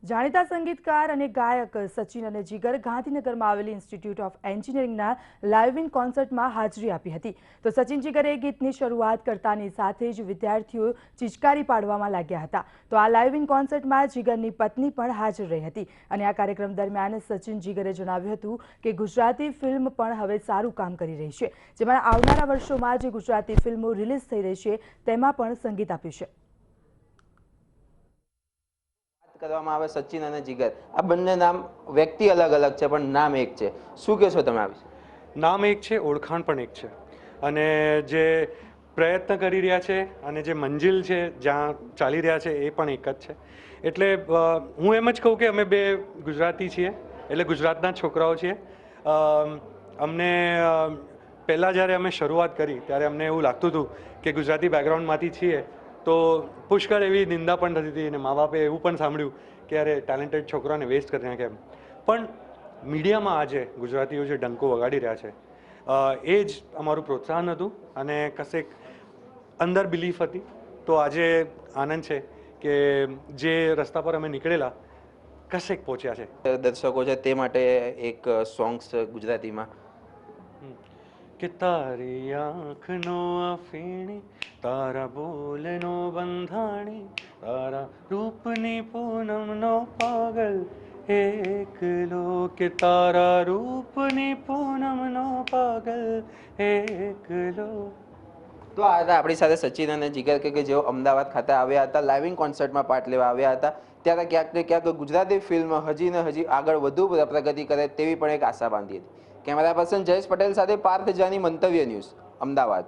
જાણીતા સંગીતકાર અને ગાયક સચિન અને જીગર ગાંધીનગરમાં આવેલી ઇન્સ્ટિટ્યૂટ ઓફ એન્જિનિયરિંગના લાઇવ ઇન કોન્સર્ટમાં હાજરી આપી હતી. તો સચિન જીગરે ગીતની શરૂઆત કરતાની સાથે જ વિદ્યાર્થીઓ ચિચકારી પાડવામાં લાગ્યા હતા. તો આ લાઇવ ઇન કોન્સર્ટમાં જીગરની પત્ની પણ હાજર રહી હતી અને આ કાર્યક્રમ દરમિયાન સચિન જીગરે જણાવ્યું હતું કે ગુજરાતી ફિલ્મ પણ હવે સારું કામ કરી રહી છે, જેમાં આવનારા વર્ષોમાં જે ગુજરાતી ફિલ્મો રિલીઝ થઈ રહી છે તેમાં પણ સંગીત આપ્યું છે. કરવામાં આવે સચિન અને જીગર, આ બંને નામ વ્યક્તિ અલગ અલગ છે પણ નામ એક છે. શું કહેશો તમે આ વિશે? નામ એક છે, ઓળખાણ પણ એક છે, અને જે પ્રયત્ન કરી રહ્યા છે અને જે મંજિલ છે જ્યાં ચાલી રહ્યા છે એ પણ એક જ છે. એટલે હું એમ જ કહું કે અમે બે ગુજરાતી છીએ, એટલે ગુજરાતના છોકરાઓ છીએ. અમને પહેલાં જ્યારે અમે શરૂઆત કરી ત્યારે અમને એવું લાગતું હતું કે ગુજરાતી બેકગ્રાઉન્ડમાંથી છીએ તો પુષ્કળ એવી નિંદા પણ થતી હતી અને મા બાપે એવું પણ સાંભળ્યું કે અરે ટેલેન્ટેડ છોકરાને વેસ્ટ કરી નાખે એમ. પણ મીડિયામાં આજે ગુજરાતીઓ જે ડંકો વગાડી રહ્યા છે એ જ અમારું પ્રોત્સાહન હતું અને કશેક અંદર બિલીફ હતી. તો આજે આનંદ છે કે જે રસ્તા પર અમે નીકળેલા કશેક પહોંચ્યા છે. દર્શકો છે તે માટે એક સોંગ્સ ગુજરાતીમાં કે તારી આંખનો અફીણી, તારા બોલનો બંધાણી, તારા રૂપની પૂનમનો પાગલ એકલો, કે તારા રૂપની પૂનમનો પાગલ એકલો. તો આ હતા આપણી સાથે સચિન અને જીગર કે જેઓ અમદાવાદ ખાતે આવ્યા હતા, લાઇવ ઇન કોન્સર્ટમાં પાર્ટ લેવા આવ્યા હતા. ત્યારે ક્યાંક ને ક્યાંક ગુજરાતી ફિલ્મ હજી ને હજી આગળ વધુ પ્રગતિ કરે તેવી પણ એક આશા બાંધી હતી. કેમેરા પર્સન જયેશ પટેલ સાથે પાર્થ જાની, મંતવ્ય ન્યૂઝ, અમદાવાદ.